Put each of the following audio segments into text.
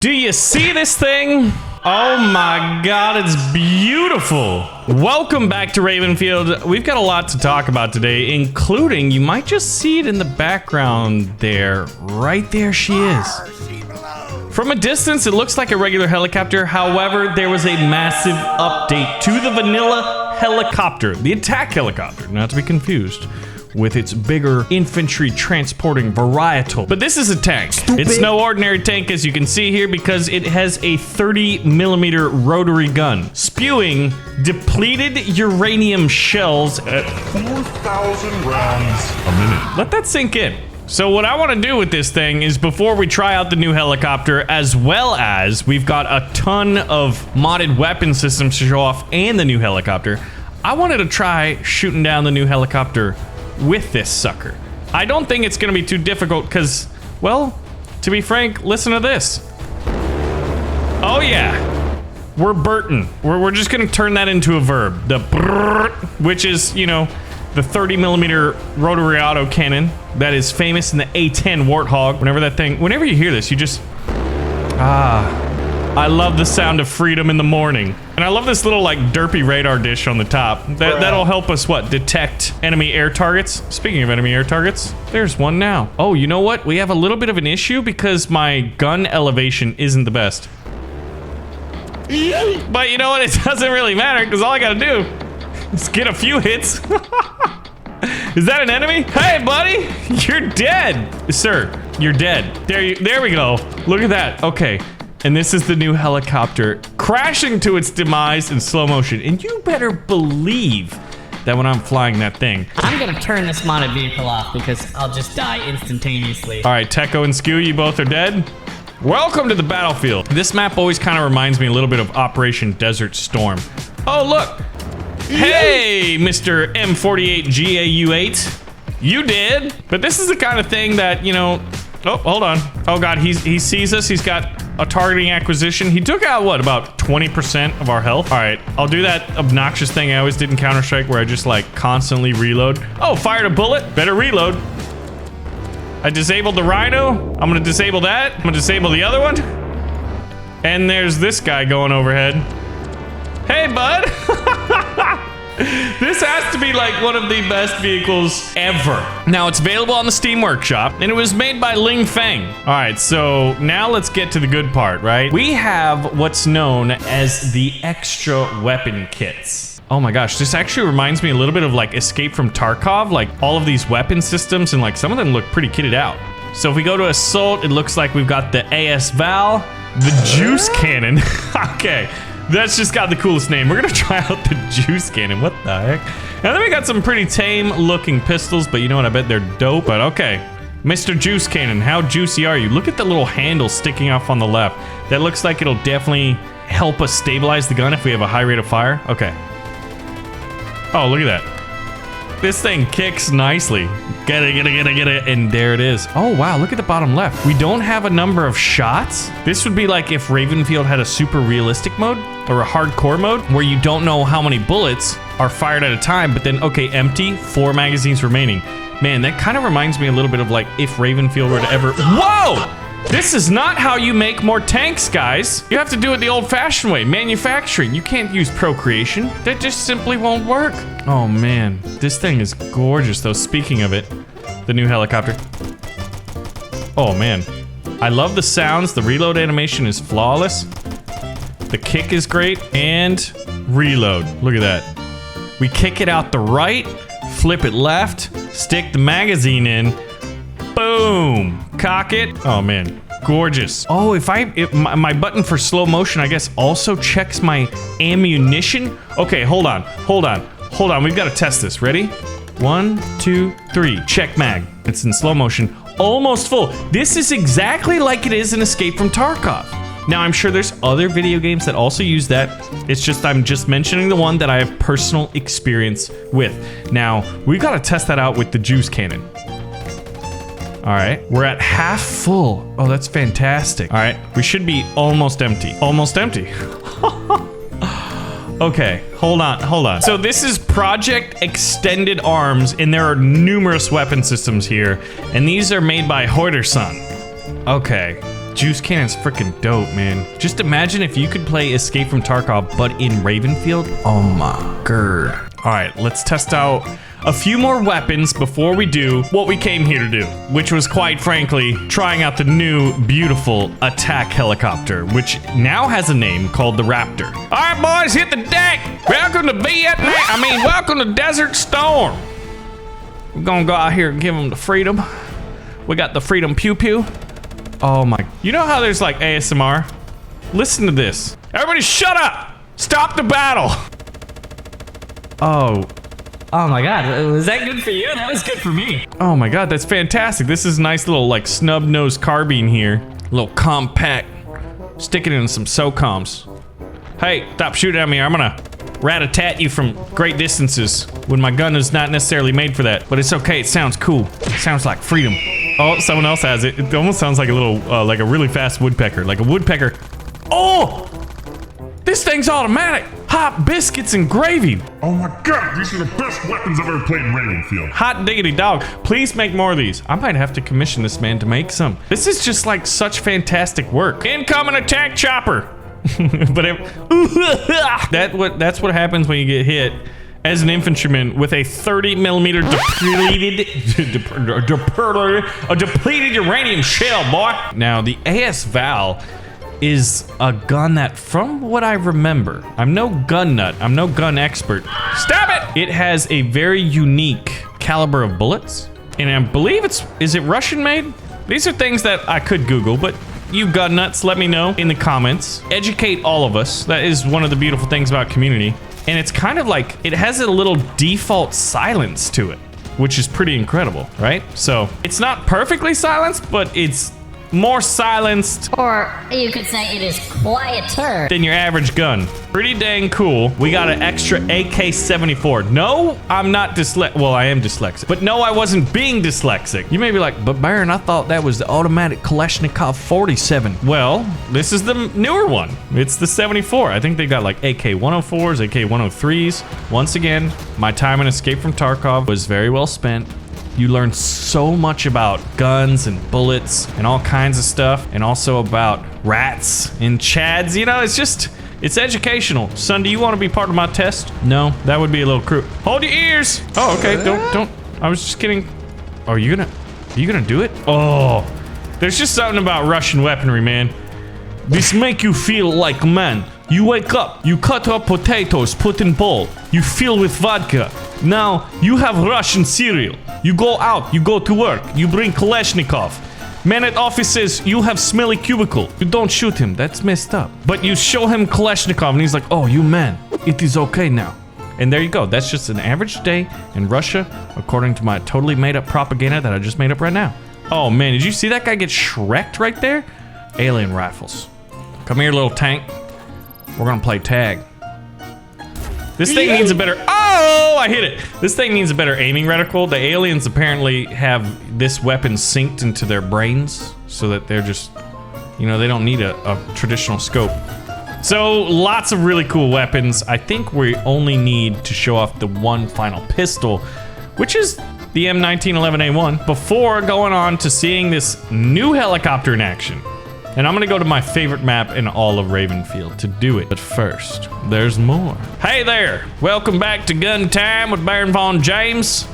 Do you see this thing? Oh my god, it's beautiful. Welcome back to Ravenfield. We've got a lot to talk about today, including, you might just see it in the background there. Right there she is. From a distance, it looks like a regular helicopter. However, there was a massive update to the vanilla helicopter, the attack helicopter, not to be confused with its bigger infantry transporting varietal. But this is a tank. Stupid. It's no ordinary tank, as you can see here, because it has a 30mm rotary gun, spewing depleted uranium shells at 4,000 rounds a minute. Let that sink in. So what I want to do with this thing is, before we try out the new helicopter, as well as we've got a ton of modded weapon systems to show off and the new helicopter, I wanted to try shooting down the new helicopter with this sucker. I don't think it's gonna be too difficult because, well, to be frank, listen to this. Oh yeah, we're Burton. We're just gonna turn that into a verb. The brrrt, which is, you know, the 30mm rotary autocannon that is famous in the A10 Warthog. Whenever you hear this, you just, I love the sound of freedom in the morning. And I love this little, like, derpy radar dish on the top. That'll help us, what, detect enemy air targets? Speaking of enemy air targets, there's one now. Oh, you know what? We have a little bit of an issue because my gun elevation isn't the best. But you know what? It doesn't really matter because all I gotta do is get a few hits. Is that an enemy? Hey, buddy! You're dead! Sir, you're dead. There we go. Look at that. Okay. And this is the new helicopter crashing to its demise in slow motion. And you better believe that when I'm flying that thing, I'm gonna turn this modded vehicle off because I'll just die instantaneously. All right, Tekko and Skew, you both are dead. Welcome to the battlefield. This map always kind of reminds me a little bit of Operation Desert Storm. Oh, look. Hey, Mr. M48 GAU8. You did. But this is the kind of thing that, you know, oh, hold on. Oh God, he sees us. He's got a targeting acquisition. He took out, what, about 20% of our health? All right, I'll do that obnoxious thing I always did in Counter-Strike where I just, like, constantly reload. Oh, fired a bullet. Better reload. I disabled the Rhino. I'm gonna disable that. I'm gonna disable the other one. And there's this guy going overhead. Hey, bud. This has to be like one of the best vehicles ever. Now, it's available on the Steam Workshop, and it was made by Ling Feng. All right, so now let's get to the good part, right? We have what's known as the extra weapon kits. Oh my gosh, this actually reminds me a little bit of like Escape from Tarkov, like all of these weapon systems, and like some of them look pretty kitted out. So if we go to Assault, it looks like we've got the AS Val, the Juice Cannon. Okay. That's just got the coolest name. We're gonna try out the Juice Cannon. What the heck? And then we got some pretty tame looking pistols, but you know what? I bet they're dope. But okay, Mr. Juice Cannon, how juicy are you? Look at the little handle sticking off on the left. That looks like it'll definitely help us stabilize the gun if we have a high rate of fire. Okay. Oh, look at that. This thing kicks nicely. Get it. And there it is. Oh, wow. Look at the bottom left. We don't have a number of shots. This would be like if Ravenfield had a super realistic mode or a hardcore mode where you don't know how many bullets are fired at a time, but then, okay, empty, 4 magazines remaining. Man, that kind of reminds me a little bit of like if Ravenfield were to ever... Whoa! This is not how you make more tanks, guys. You have to do it the old-fashioned way, manufacturing. You can't use procreation. That just simply won't work. Oh, man. This thing is gorgeous, though. Speaking of it, the new helicopter. Oh, man. I love the sounds. The reload animation is flawless. The kick is great. And reload. Look at that. We kick it out the right, flip it left, stick the magazine in. Boom! Cock it. Oh man, gorgeous. Oh, if my button for slow motion, I guess, also checks my ammunition. Okay, hold on. We've got to test this. Ready? 1, 2, 3. Check mag. It's in slow motion. Almost full. This is exactly like it is in Escape from Tarkov. Now, I'm sure there's other video games that also use that. It's just I'm just mentioning the one that I have personal experience with. Now, we've got to test that out with the Juice Cannon. All right, we're at half full. Oh, that's fantastic. All right, we should be almost empty. Almost empty. Okay, hold on. So this is Project Extended Arms, and there are numerous weapon systems here, and these are made by Hoyterson. Okay, juice cannon's freaking dope, man. Just imagine if you could play Escape from Tarkov, but in Ravenfield. Oh my god. All right, let's test out a few more weapons before we do what we came here to do, which was quite frankly trying out the new beautiful attack helicopter, which now has a name called the Raptor. All right, boys, hit the deck. Welcome to Vietnam. Welcome to Desert Storm. We're gonna go out here and give them the freedom. We got the freedom pew pew. Oh my, you know how there's like ASMR? Listen to this. Everybody shut up. Stop the battle. Oh. Oh my god, was that good for you? That was good for me. Oh my god, that's fantastic. This is a nice little like snub-nosed carbine here. A little compact. Stick it in some SOCOMs. Hey, stop shooting at me. I'm gonna rat-a-tat you from great distances when my gun is not necessarily made for that. But it's okay, it sounds cool. It sounds like freedom. Oh, someone else has it. It almost sounds like a little, like a really fast woodpecker. Like a woodpecker. Oh! This thing's automatic. Hot biscuits and gravy. Oh my god, these are the best weapons I've ever played in Ravenfield. Hot diggity dog. Please make more of these. I might have to commission this man to make some. This is just like such fantastic work. Incoming attack chopper. But that's what happens when you get hit as an infantryman with a 30mm depleted uranium shell, boy. Now the AS Val is a gun that, from what I remember, I'm no gun nut, I'm no gun expert. Stop it! It has a very unique caliber of bullets, and I believe is it Russian made? These are things that I could Google, but you gun nuts, let me know in the comments. Educate all of us. That is one of the beautiful things about community. And it's kind of like, it has a little default silence to it, which is pretty incredible, right? So it's not perfectly silenced, but it's more silenced, or you could say it is quieter than your average gun. Pretty dang cool. We got an extra AK-74. No, I'm not well, I am dyslexic, but no, I wasn't being dyslexic. You may be like, but Baron, I thought that was the automatic Kalashnikov 47. Well, this is the newer one. It's the 74. I think they got like AK-104s, AK-103s. Once again, my time in Escape from Tarkov was very well spent. You learn so much about guns and bullets and all kinds of stuff, and also about rats and chads. You know, it's educational. Son, do you want to be part of my test? No, that would be a little cruel. Hold your ears. Oh, okay. Don't. I was just kidding. Are you gonna do it? Oh, there's just something about Russian weaponry, man. This make you feel like man. You wake up, you cut up potatoes, put in bowl. You fill with vodka. Now you have Russian cereal. You go out, you go to work, you bring Kalashnikov. Man at office says you have smelly cubicle. You don't shoot him, that's messed up. But you show him Kalashnikov and he's like, oh, you man, it is okay now. And there you go, that's just an average day in Russia, according to my totally made up propaganda that I just made up right now. Oh man, did you see that guy get shreked right there? Alien rifles. Come here, little tank. We're gonna play tag. This thing needs a better, oh, I hit it. This thing needs a better aiming reticle. The aliens apparently have this weapon synced into their brains so that they're just, you know, they don't need a traditional scope. So lots of really cool weapons. I think we only need to show off the one final pistol, which is the M1911A1, before going on to seeing this new helicopter in action. And I'm gonna go to my favorite map in all of Ravenfield to do it. But first, there's more. Hey there, welcome back to Gun Time with BaronVonGames.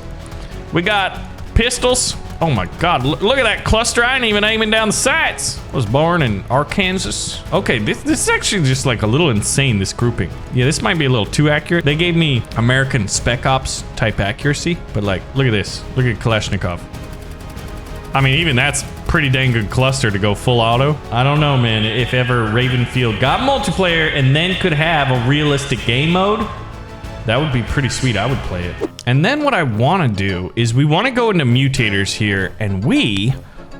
We got pistols. Oh my God, look at that cluster. I ain't even aiming down the sights. I was born in Arkansas. Okay, this is actually just like a little insane, this grouping. Yeah, this might be a little too accurate. They gave me American Spec Ops type accuracy, but like, look at this. Look at Kalashnikov. I mean, even that's pretty dang good cluster to go full auto. I don't know, man, if ever Ravenfield got multiplayer and then could have a realistic game mode, that would be pretty sweet. I would play it. And then what I want to do is we want to go into mutators here, and we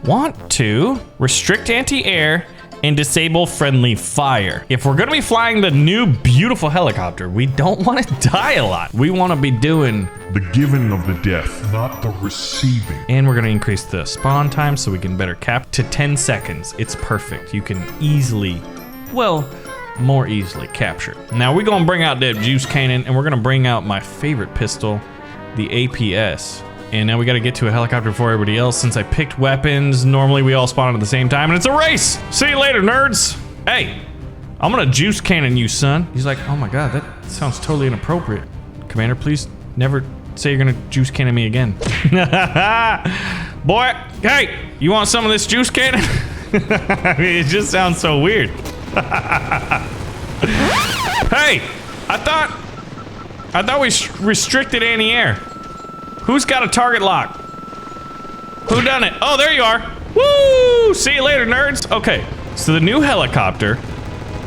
want to restrict anti-air and disable friendly fire. If we're gonna be flying the new beautiful helicopter, we don't want to die a lot. We want to be doing the giving of the death, not the receiving. And we're gonna increase the spawn time so we can better cap to 10 seconds. It's perfect. You can easily, well, more easily capture. Now we're gonna bring out that juice cannon, and we're gonna bring out my favorite pistol, the APS. And now we gotta get to a helicopter before everybody else. Since I picked weapons, normally we all spawn at the same time, and it's a race! See you later, nerds! Hey, I'm gonna juice cannon you, son. He's like, oh my god, that sounds totally inappropriate. Commander, please never say you're gonna juice cannon me again. Boy, hey, you want some of this juice cannon? I mean, it just sounds so weird. Hey, I thought we restricted anti-air. Who's got a target lock? Who done it? Oh, there you are. Woo! See you later, nerds. Okay, so the new helicopter,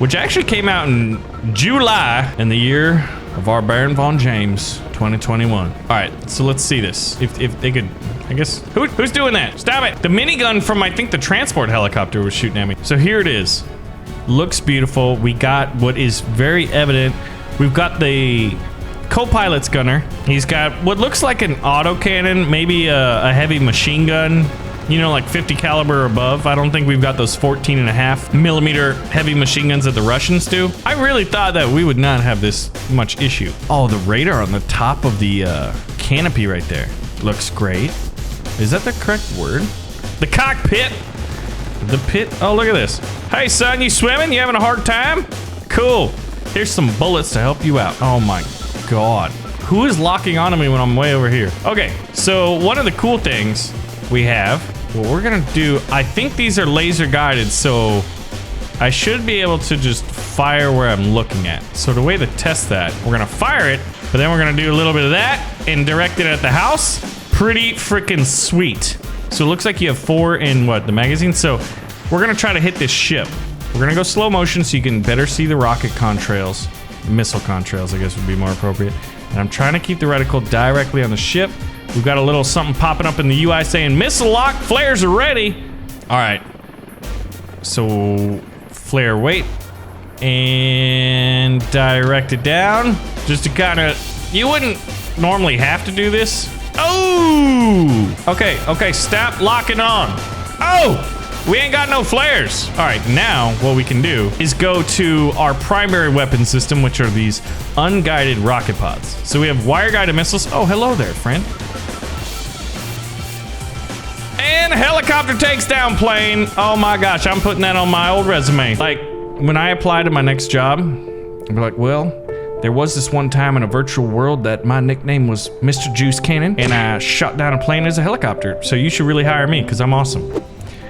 which actually came out in July in the year of our BaronVonGames 2021. All right, so let's see this. If they could, I guess, who's doing that? Stop it. The minigun from, I think, the transport helicopter was shooting at me. So here it is. Looks beautiful. We got what is very evident. We've got the co-pilot's gunner. He's got what looks like an autocannon, maybe a heavy machine gun, you know, like 50 caliber or above. I don't think we've got those 14.5mm heavy machine guns that the Russians do. I really thought that we would not have this much issue. Oh, the radar on the top of the canopy right there looks great. Is that the correct word? The cockpit. The pit. Oh, look at this. Hey, son, you swimming? You having a hard time? Cool. Here's some bullets to help you out. Oh my god. Who is locking onto me when I'm way over here? Okay, so one of the cool things we have, what we're gonna do, I think these are laser guided, so I should be able to just fire where I'm looking at. So the way to test that, we're gonna fire it, but then we're gonna do a little bit of that and direct it at the house. Pretty freaking sweet. So it looks like you have 4 in what, the magazine? So we're gonna try to hit this ship. We're gonna go slow motion so you can better see the rocket contrails. Missile contrails, I guess, would be more appropriate. And I'm trying to keep the reticle directly on the ship. We've got a little something popping up in the UI saying missile lock, flares are ready. All right. So flare wait and direct it down just to kind of, you wouldn't normally have to do this. Oh, okay, stop locking on. Oh, we ain't got no flares. All right, now what we can do is go to our primary weapon system, which are these unguided rocket pods. So we have wire-guided missiles. Oh, hello there, friend. And a helicopter takes down plane. Oh my gosh, I'm putting that on my old resume. Like, when I apply to my next job, I'll be like, well, there was this one time in a virtual world that my nickname was Mr. Juice Cannon, and I shot down a plane as a helicopter. So you should really hire me, because I'm awesome.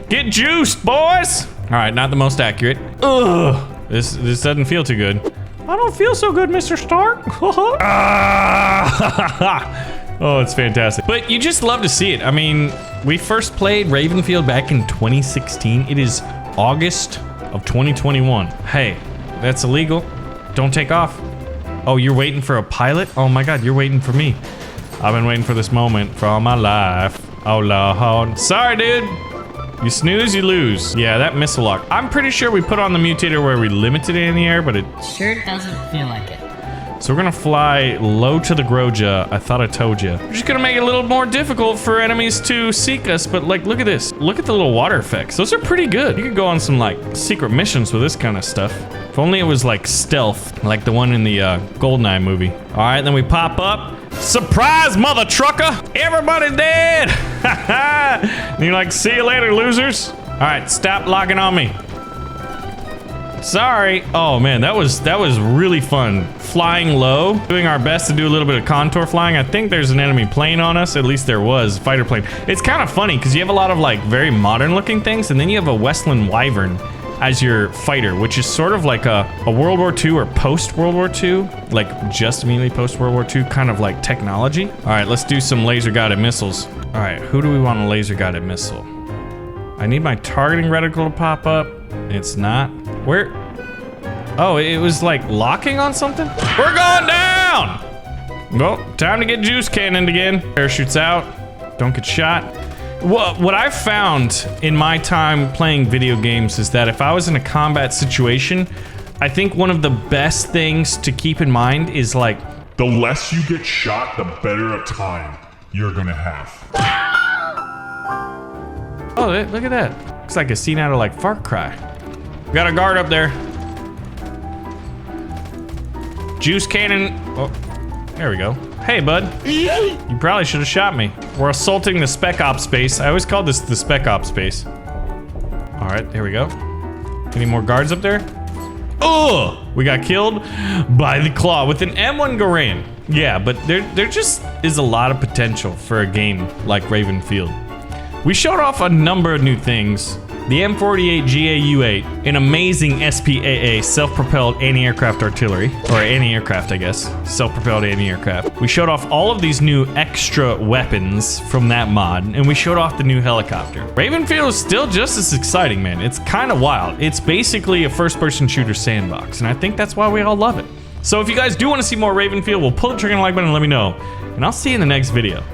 Get juiced, boys! All right, not the most accurate. Ugh, this doesn't feel too good. I don't feel so good, Mr. Stark. Oh, it's fantastic. But you just love to see it. I mean, we first played Ravenfield back in 2016. It is August of 2021. Hey, that's illegal. Don't take off. Oh, you're waiting for a pilot? Oh my god, you're waiting for me. I've been waiting for this moment for all my life. Oh, Lord. Sorry, dude. You snooze, you lose. Yeah, that missile lock. I'm pretty sure we put on the mutator where we limited it in the air, but it Sure doesn't feel like it. So we're gonna fly low to the Groja. I thought I told you. We're just gonna make it a little more difficult for enemies to seek us, but like, look at this. Look at the little water effects. Those are pretty good. You could go on some like secret missions with this kind of stuff. If only it was like stealth, like the one in the GoldenEye movie. All right, then we pop up. Surprise, mother trucker! Everybody's dead! And you're like, see you later, losers. All right, stop locking on me. Sorry. Oh man, that was really fun. Flying low, doing our best to do a little bit of contour flying. I think there's an enemy plane on us. At least there was, fighter plane. It's kind of funny because you have a lot of like very modern looking things, and then you have a Westland Wyvern as your fighter, which is sort of like a World War II or post World War II, like just immediately post World War II kind of like technology. All right, let's do some laser guided missiles. All right, who do we want a laser guided missile? I need my targeting reticle to pop up. It's not. Where? Oh, it was like locking on something? We're going down! Well, time to get juice cannoned again. Parachutes out. Don't get shot. What I've found in my time playing video games is that if I was in a combat situation, I think one of the best things to keep in mind is like, the less you get shot, the better a time you're gonna have. Oh, look at that. Looks like a scene out of like Far Cry. We got a guard up there. Juice cannon. Oh, there we go. Hey, bud. You probably should have shot me. We're assaulting the Spec Ops base. I always call this the Spec Ops base. All right, here we go. Any more guards up there? Oh, we got killed by the Claw with an M1 Garand. Yeah, but there just is a lot of potential for a game like Ravenfield. We showed off a number of new things. The M48 GAU-8, an amazing SPAA, self-propelled anti-aircraft artillery, or anti-aircraft, I guess, self-propelled anti-aircraft. We showed off all of these new extra weapons from that mod, and we showed off the new helicopter. Ravenfield is still just as exciting, man. It's kind of wild. It's basically a first-person shooter sandbox, and I think that's why we all love it. So if you guys do want to see more Ravenfield, we'll pull the trigger on the like button and let me know, and I'll see you in the next video.